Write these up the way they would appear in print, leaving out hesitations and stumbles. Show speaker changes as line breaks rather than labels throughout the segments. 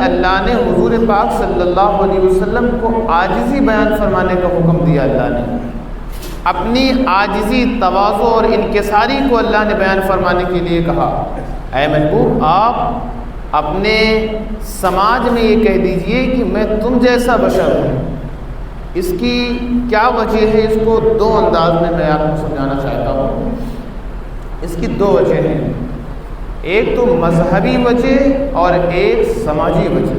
اللہ نے حضور پاک صلی اللہ علیہ وسلم کو عاجزی بیان فرمانے کا حکم دیا. اللہ نے اپنی عاجزی، تواضع اور انکساری کو اللہ نے بیان فرمانے کے لیے کہا. اے محبوب، آپ اپنے سماج میں یہ کہہ دیجئے کہ میں تم جیسا بشر ہوں. اس کی کیا وجہ ہے؟ اس کو دو انداز میں آپ کو سمجھانا چاہتا ہوں. اس کی دو وجہ ہیں، ایک تو مذہبی وجہ اور ایک سماجی وجہ.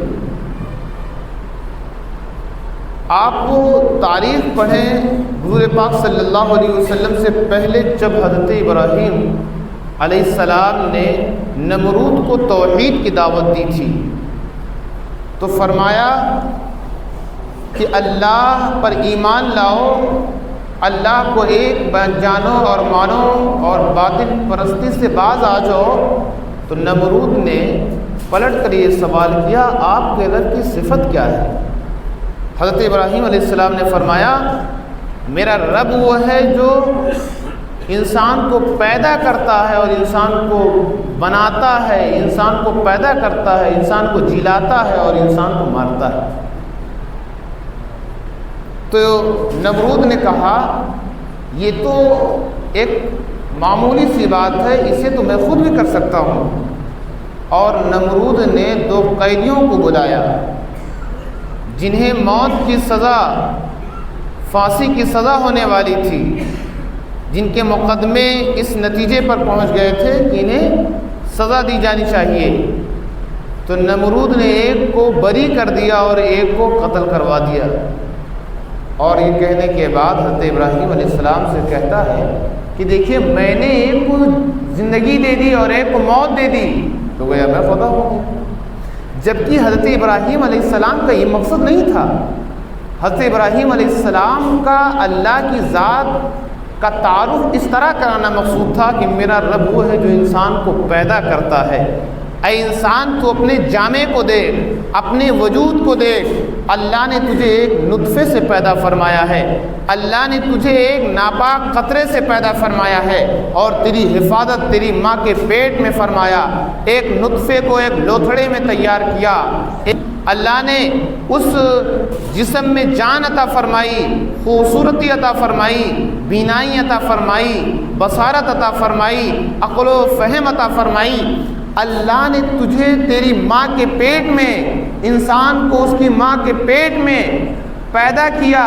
آپ کو تاریخ پڑھیں، حضور پاک صلی اللہ علیہ وسلم سے پہلے جب حضرت ابراہیم علیہ السلام نے نمرود کو توحید کی دعوت دی تھی تو فرمایا کہ اللہ پر ایمان لاؤ، اللہ کو ایک جانو اور مانو اور باطل پرستی سے باز آ جاؤ. تو نمرود نے پلٹ کر یہ سوال کیا، آپ کے رب کی صفت کیا ہے؟ حضرت ابراہیم علیہ السلام نے فرمایا، میرا رب وہ ہے جو انسان کو پیدا کرتا ہے اور انسان کو بناتا ہے، انسان کو پیدا کرتا ہے، انسان کو جلاتا ہے اور انسان کو مارتا ہے. تو نمرود نے کہا یہ تو ایک معمولی سی بات ہے، اسے تو میں خود بھی کر سکتا ہوں. اور نمرود نے دو قیدیوں کو بلایا جنہیں موت کی سزا، پھانسی کی سزا ہونے والی تھی، جن کے مقدمے اس نتیجے پر پہنچ گئے تھے کہ انہیں سزا دی جانی چاہیے. تو نمرود نے ایک کو بری کر دیا اور ایک کو قتل کروا دیا. اور یہ کہنے کے بعد حضرت ابراہیم علیہ السلام سے کہتا ہے کہ دیکھیے میں نے ایک کو زندگی دے دی اور ایک کو موت دے دی تو گویا میں خدا ہوں. جبکہ حضرت ابراہیم علیہ السلام کا یہ مقصد نہیں تھا. حضرت ابراہیم علیہ السلام کا اللہ کی ذات کا تعارف اس طرح کرانا مقصود تھا کہ میرا رب وہ ہے جو انسان کو پیدا کرتا ہے. اے انسان تو اپنے جامع کو دیکھ، اپنے وجود کو دیکھ. اللہ نے تجھے ایک نطفے سے پیدا فرمایا ہے، اللہ نے تجھے ایک ناپاک قطرے سے پیدا فرمایا ہے اور تیری حفاظت تیری ماں کے پیٹ میں فرمایا. ایک نطفے کو ایک لوتھڑے میں تیار کیا. اللہ نے اس جسم میں جان عطا فرمائی، خوبصورتی عطا فرمائی، بینائی عطا فرمائی، بصارت عطا فرمائی، عقل و فہم عطا فرمائی. اللہ نے تجھے تیری ماں کے پیٹ میں، انسان کو اس کی ماں کے پیٹ میں پیدا کیا،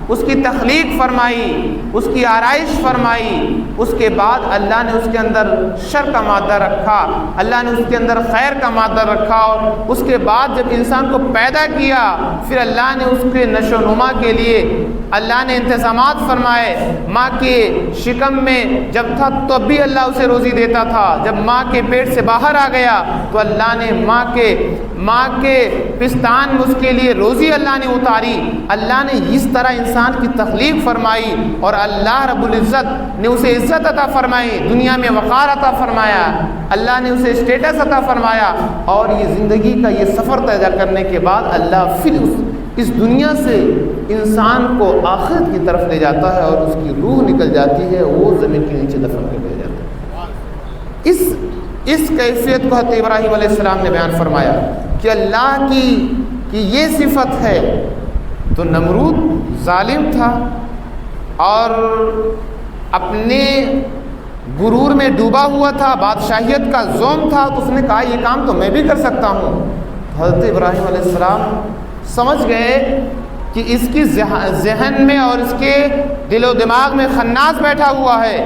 اس کی تخلیق فرمائی، اس کی آرائش فرمائی. اس کے بعد اللہ نے اس کے اندر شر کا مادہ رکھا، اللہ نے اس کے اندر خیر کا مادہ رکھا. اور اس کے بعد جب انسان کو پیدا کیا پھر اللہ نے اس کے نشو و نما کے لیے اللہ نے انتظامات فرمائے. ماں کے شکم میں جب تھا تو بھی اللہ اسے روزی دیتا تھا، جب ماں کے پیٹ سے باہر آ گیا تو اللہ نے ماں کے پستان میں اس کے لیے روزی اللہ نے اتاری. اللہ نے اس طرح انسان کی تخلیق فرمائی اور اللہ رب العزت نے اسے عزت عطا فرمائی، دنیا میں وقار عطا فرمایا، اللہ نے اسے اسٹیٹس عطا فرمایا. اور یہ زندگی کا یہ سفر طے کرنے کے بعد اللہ پھر اس دنیا سے انسان کو آخرت کی طرف لے جاتا ہے اور اس کی روح نکل جاتی ہے، وہ زمین کے نیچے دفن کر دیا جاتا ہے. اس کیفیت کو حضرت ابراہیم علیہ السلام نے بیان فرمایا کہ اللہ کی یہ صفت ہے. تو نمرود ظالم تھا اور اپنے غرور میں ڈوبا ہوا تھا، بادشاہیت کا زوم تھا. تو اس نے کہا یہ کام تو میں بھی کر سکتا ہوں. حضرت ابراہیم علیہ السلام سمجھ گئے کہ اس کی ذہن میں اور اس کے دل و دماغ میں خناس بیٹھا ہوا ہے،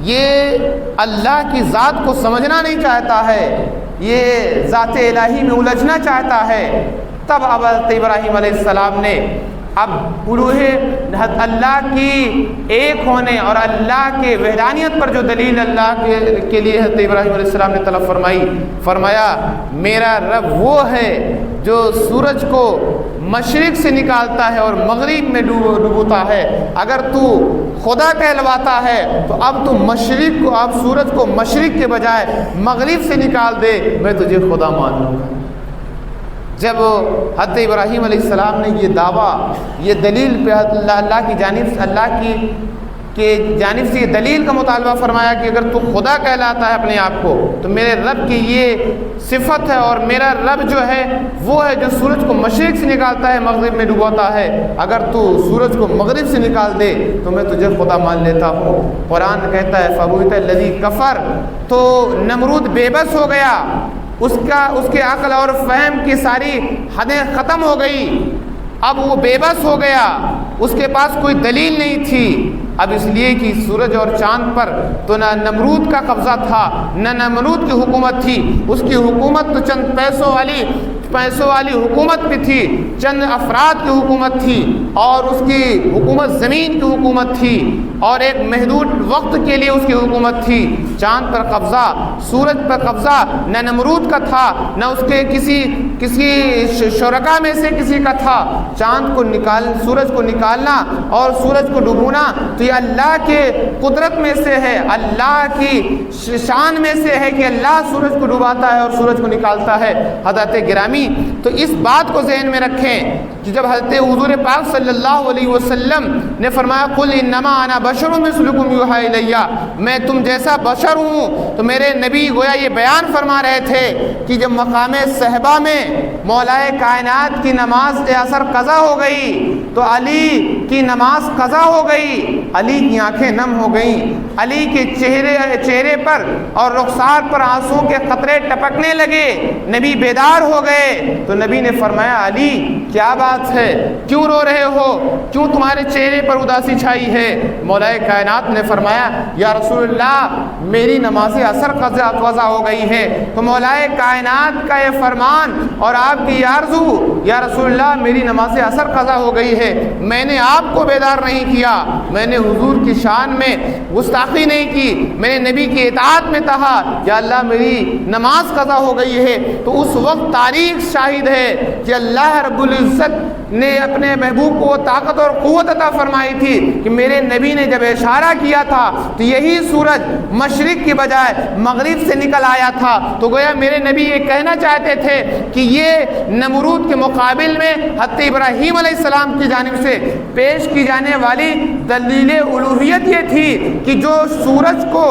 یہ اللہ کی ذات کو سمجھنا نہیں چاہتا ہے، یہ ذات الہی میں الجھنا چاہتا ہے. تب حضرت ابراہیم علیہ السلام نے اب الوہیت اللہ کی ایک ہونے اور اللہ کے وحدانیت پر جو دلیل اللہ کے لیے حضرت ابراہیم علیہ السلام نے طلب فرمایا میرا رب وہ ہے جو سورج کو مشرق سے نکالتا ہے اور مغرب میں ڈوبوتا ہے. اگر تو خدا کہلواتا ہے تو اب تو مشرق کو، اب سورج کو مشرق کے بجائے مغرب سے نکال دے، میں تجھے خدا مان لوں گا. جب حضرت ابراہیم علیہ السلام نے یہ دعویٰ، یہ دلیل پہ اللہ کی جانب سے اللہ کی کہ جانب سے یہ دلیل کا مطالبہ فرمایا کہ اگر تو خدا کہلاتا ہے اپنے آپ کو تو میرے رب کی یہ صفت ہے، اور میرا رب جو ہے وہ ہے جو سورج کو مشرق سے نکالتا ہے مغرب میں ڈبوتا ہے، اگر تو سورج کو مغرب سے نکال دے تو میں تجھے خدا مان لیتا ہوں۔ قرآن کہتا ہے فَبُهِتَ الَّذِي كَفَرَ، تو نمرود بے بس ہو گیا، اس کے عقل اور فہم کی ساری حدیں ختم ہو گئی، اب وہ بے بس ہو گیا، اس کے پاس کوئی دلیل نہیں تھی۔ اب اس لیے کہ سورج اور چاند پر تو نہ نمرود کا قبضہ تھا نہ نمرود کی حکومت تھی، اس کی حکومت تو چند پیسوں والی حکومت بھی تھی، چند افراد کی حکومت تھی، اور اس کی حکومت زمین کی حکومت تھی، اور ایک محدود وقت کے لیے اس کی حکومت تھی۔ چاند پر قبضہ، سورج پر قبضہ نہ نمرود کا تھا نہ اس کے کسی شرکا میں سے کسی کا تھا۔ چاند کو سورج کو نکالنا اور سورج کو ڈبونا تو یہ اللہ کے قدرت میں سے ہے، اللہ کی شان میں سے ہے کہ اللہ سورج کو ڈباتا ہے اور سورج کو نکالتا ہے۔ حضرت گرامی تو اس بات کو ذہن میں رکھیں کہ جب حضرت حضور پاک صلی اللہ علیہ وسلم نے فرمایا قل انما انا بشر مثلکم یوحی الی، میں تم جیسا بشر ہوں، تو میرے نبی گویا یہ بیان فرما رہے تھے کہ جب مقام صحبہ میں مولائے کائنات کی نماز عصر قضا ہو گئی تو علی کی نماز قضا ہو گئی، علی کی آنکھیں نم ہو گئیں، علی کے چہرے پر اور رخسار پر آنسوں کے قطرے ٹپکنے لگے، نبی بیدار ہو گئے۔ تو نبی نے فرمایا علی کیا بات ہے، کیوں رو رہے ہو، کیوں تمہارے چہرے پر اداسی چھائی ہے؟ مولا کائنات نے فرمایا یا رسول اللہ میری نماز عصر قضا ہو گئی ہے۔ تو مولا کائنات کا یہ فرمان اور آپ کی آرزو یا رسول اللہ میری نماز عصر قضا ہو گئی ہے، میں نے آپ کو بیدار نہیں کیا، میں نے حضور کی شان میں گستاخی نہیں کی، میں نے نبی کی اطاعت میں کہا یا اللہ میری نماز قضا ہو گئی ہے۔ تو اس وقت تاریخ شاہد ہے کہ اللہ رب العزت نے اپنے محبوب کو طاقت اور قوت عطا فرمائی تھی کہ میرے نبی نے جب اشارہ کیا تھا تو یہی سورج مشرق کی بجائے مغرب سے نکل آیا تھا۔ تو گویا میرے نبی یہ کہنا چاہتے تھے کہ یہ نمرود کے مقابل میں حضرت ابراہیم علیہ السلام کی جانب سے پیش کی جانے والی دلیل الوہیت یہ تھی کہ جو سورج کو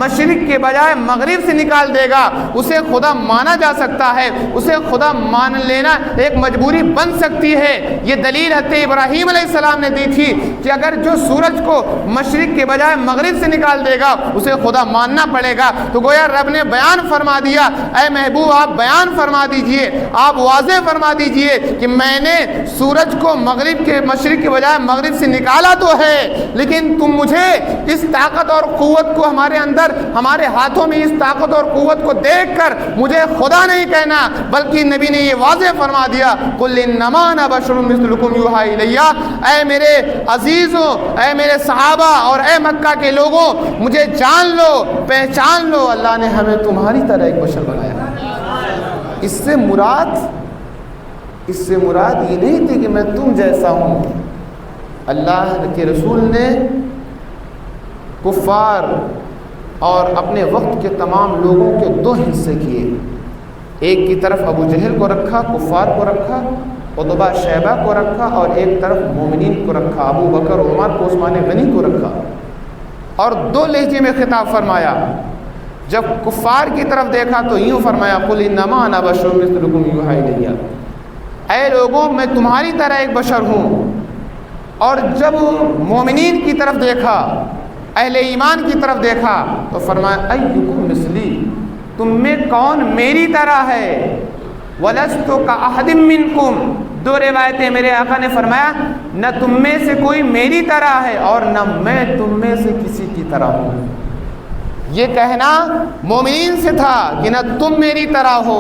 مشرق کے بجائے مغرب سے نکال دے گا اسے خدا مانا جا سکتا ہے، اسے خدا مان لینا ایک مجبوری بن سکتی ہے۔ یہ دلیل حضرت ابراہیم علیہ السلام نے دی تھی کہ اگر جو سورج کو مشرق کے بجائے مغرب سے نکال دے گا اسے خدا ماننا پڑے گا۔ تو گویا رب نے بیان فرما دیا اے محبوب آپ بیان فرما دیجئے، آپ واضح فرما دیجئے کہ میں نے سورج کو مشرق کے بجائے مغرب سے نکالا تو ہے، لیکن تم مجھے اس طاقت اور قوت کو ہمارے اندر ہمارے ہاتھوں میں اس طاقت اور قوت کو دیکھ کر مجھے خدا نہیں کہنا، بلکہ نبی نے یہ واضح فرما دیا قل انما انا بشر مثلکم یوحی الی، اے میرے عزیزوں، اے میرے صحابہ اور اے مکہ کے لوگوں مجھے جان لو، پہچان لو، اللہ نے ہمیں تمہاری طرح ایک بشر بنایا۔ اس سے مراد یہ نہیں تھی کہ میں تم جیسا ہوں۔ اللہ کے رسول نے کفار اور اپنے وقت کے تمام لوگوں کے دو حصے کیے، ایک کی طرف ابو جہل کو رکھا، کفار کو رکھا، عتبہ شیبہ کو رکھا، اور ایک طرف مومنین کو رکھا، ابو بکر عمر کو عثمان غنی کو رکھا، اور دو لہجے میں خطاب فرمایا۔ جب کفار کی طرف دیکھا تو یوں فرمایا قل انما انا بشر مثلکم یوحی الی، اے لوگوں میں تمہاری طرح ایک بشر ہوں۔ اور جب مومنین کی طرف دیکھا، اہل ایمان کی طرف دیکھا تو فرمایا ایکم مثلی، تم میں کون میری طرح ہے، وَلَسْتُ كَأَحَدٍ مِّنْكُمْ، دو روایتیں میرے آقا نے فرمایا نہ تم میں سے کوئی میری طرح ہے اور نہ میں تم میں سے کسی کی طرح ہوں۔ یہ کہنا مومنین سے تھا کہ نہ تم میری طرح ہو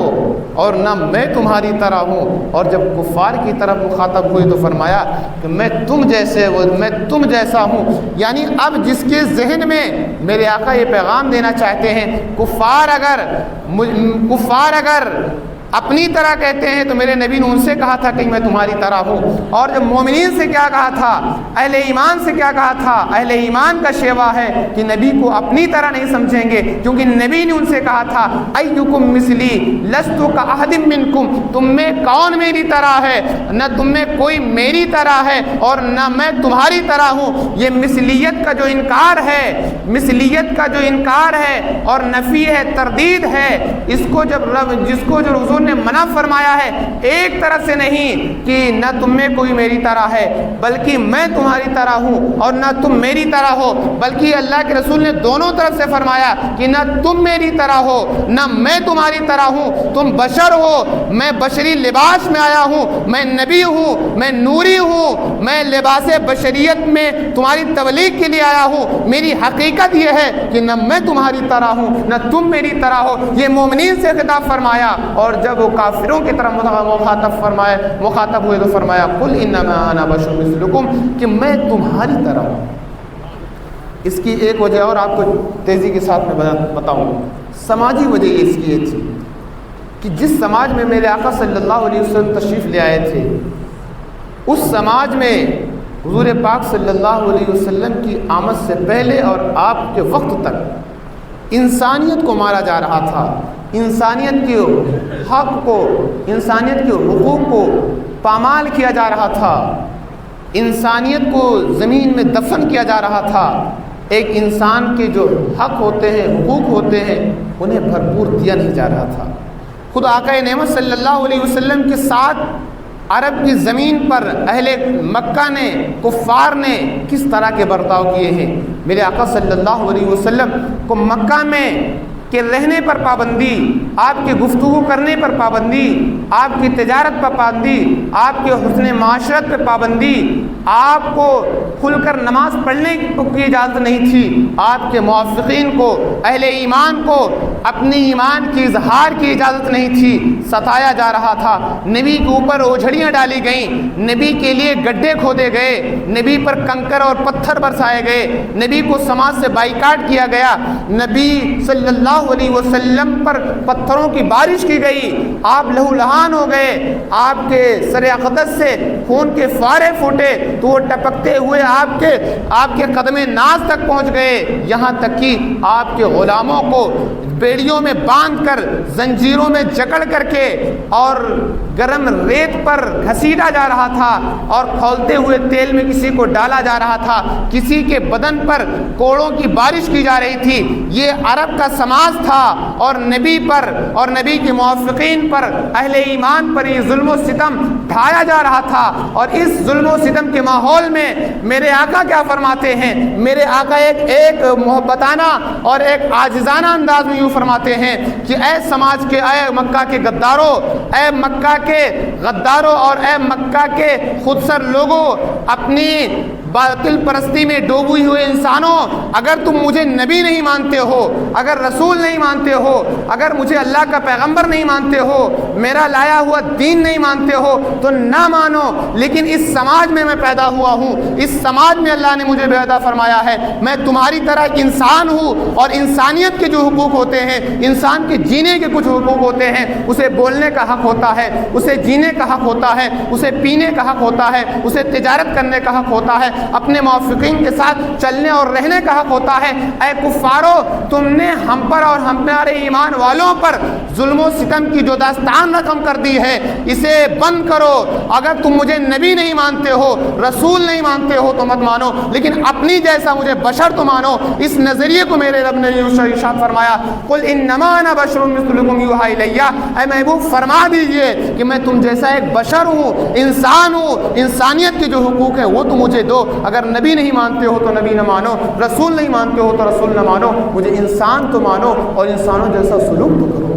اور نہ میں تمہاری طرح ہوں، اور جب کفار کی طرف مخاطب ہوئے تو فرمایا کہ میں تم جیسا ہوں۔ یعنی اب جس کے ذہن میں میرے آقا یہ پیغام دینا چاہتے ہیں، کفار اگر اپنی طرح کہتے ہیں تو میرے نبی نے ان سے کہا تھا کہ میں تمہاری طرح ہوں. اور جب مومنین سے کیا کہا تھا, اہل ایمان سے کیا کہا تھا, اہل ایمان کا شیوا ہے کہ نبی کو اپنی طرح نہیں سمجھیں گے, کیونکہ نبی نے ان سے کہا تھا ایکم مثلی لست کاحد منکم, تم میں کون میری طرح ہے, نہ تم میں کوئی میری طرح ہے اور نہ میں تمہاری طرح ہوں. یہ مثلیت کا جو انکار ہے, مثلیت کا جو انکار ہے اور نفی ہے, تردید ہے, اس کو جس کو جو حضور نے منع فرمایا ہے ایک طرف سے نہیں کہ نہ تم میں کوئی میری طرح ہے بلکہ میں تمہاری طرح ہوں اور نہ تم میری طرح ہو, بلکہ اللہ کے رسول نے دونوں طرف سے فرمایا کہ نہ تم میری طرح ہو نہ میں تمہاری طرح ہوں, تم بشر ہو, میں بشری لباس میں آیا ہوں, میں نبی ہوں, میں نوری ہوں, میں لباس بشریت میں تمہاری تبلیغ کے لیے آیا ہوں. میری حقیقت یہ ہے کہ نہ میں تمہاری طرح ہوں نہ تم میری طرح ہو. یہ مومنین سے خطاب فرمایا, اور جب وہ کافروں کی طرف مخاطب ہوئے تو فرمایا قل انما انا بشر مثلکم, کہ میں تمہاری طرح ہوں. اس کی ایک وجہ اور آپ کو تیزی کے ساتھ میں بتاؤں. سماجی وجہ اس کی یہ تھی کہ جس سماج میں میرے آقا صلی اللہ علیہ وسلم تشریف لے آئے تھے, اس سماج میں حضور پاک صلی اللہ علیہ وسلم کی آمد سے پہلے اور آپ کے وقت تک انسانیت کو مارا جا رہا تھا, انسانیت کے حق کو, انسانیت کے حقوق کو پامال کیا جا رہا تھا, انسانیت کو زمین میں دفن کیا جا رہا تھا. ایک انسان کے جو حق ہوتے ہیں, حقوق ہوتے ہیں, انہیں بھرپور دیا نہیں جا رہا تھا. خود آقا نعمت صلی اللہ علیہ وسلم کے ساتھ عرب کی زمین پر اہل مکہ نے, کفار نے کس طرح کے برتاؤ کیے ہیں. میرے آقا صلی اللہ علیہ وسلم کو مکہ میں کہ رہنے پر پابندی, آپ کے گفتگو کرنے پر پابندی, آپ کی تجارت پر پابندی, آپ کے حسن معاشرت پر پابندی, آپ کو کھل کر نماز پڑھنے کی اجازت نہیں تھی. آپ کے موافقین کو, اہل ایمان کو اپنی ایمان کی اظہار کی اجازت نہیں تھی. ستایا جا رہا تھا, نبی کے اوپر اوجھڑیاں ڈالی گئیں, نبی کے لیے گڈھے کھودے گئے, نبی پر کنکر اور پتھر برسائے گئے, نبی کو سماج سے بائیکاٹ کیا گیا, نبی صلی اللہ علیہ وسلم پر پتھروں کی بارش کی گئی, آپ لہو لہان ہو گئے, آپ کے سر اقدس سے خون کے فارے پھوٹے تو وہ ٹپکتے ہوئے آپ کے قدم ناز تک پہنچ گئے, یہاں تک کہ آپ کے غلاموں کو بیڑیوں میں باندھ کر, زنجیروں میں جکڑ کر کے اور گرم ریت پر گھسیٹا جا رہا تھا اور کھولتے ہوئے تیل میں کسی کو ڈالا جا رہا تھا, کسی کے بدن پر کوڑوں کی بارش کی جا رہی تھی. یہ عرب کا سماج تھا اور نبی پر اور نبی کے موافقین پر, اہل ایمان پر یہ ظلم و ستم ڈھایا جا رہا تھا. اور اس ظلم و ستم کے ماحول میں میرے آقا کیا فرماتے ہیں, میرے آقا ایک محبتانہ اور ایک عاجزانہ انداز میں یوں فرماتے ہیں کہ اے سماج کے, اے مکہ کے غداروں, اے مکہ کے غداروں اور اے مکہ کے خودسر لوگوں, اپنی باطل پرستی میں ڈوبے ہوئے انسانوں, اگر تم مجھے نبی نہیں مانتے ہو, اگر رسول نہیں مانتے ہو, اگر مجھے اللہ کا پیغمبر نہیں مانتے ہو, میرا لایا ہوا دین نہیں مانتے ہو تو نہ مانو, لیکن اس سماج میں میں پیدا ہوا ہوں, اس سماج میں اللہ نے مجھے پیدا فرمایا ہے, میں تمہاری طرح ایک انسان ہوں, اور انسانیت کے جو حقوق ہوتے ہیں, انسان کے جینے کے کچھ حقوق ہوتے ہیں, اسے بولنے کا حق ہوتا ہے, اسے جینے کا حق ہوتا ہے, اسے پینے کا حق ہوتا ہے, اسے تجارت کرنے کا حق ہوتا ہے, اپنے موافقین کے ساتھ چلنے اور رہنے کا حق ہوتا ہے. اے کفارو, تم نے ہم پر اور ہمارے ایمان والوں پر ظلم و ستم کی جو داستان رقم کر دی ہے, اسے بند کرو. اگر تم مجھے نبی نہیں مانتے ہو, رسول نہیں مانتے ہو تو مت مانو, لیکن اپنی جیسا مجھے بشر تو مانو. اس نظریے کو میرے رب نے ارشاد فرمایا قل انما انا بشر مثلکم یوحی الی, اے محبوب فرما دیجئے کہ میں تم جیسا ایک بشر ہوں, انسان ہوں, انسانیت کے جو حقوق ہیں وہ تو مجھے دو. اگر نبی نہیں مانتے ہو تو نبی نہ مانو, رسول نہیں مانتے ہو تو رسول نہ مانو, مجھے انسان تو مانو اور انسانوں جیسا سلوک تو کرو.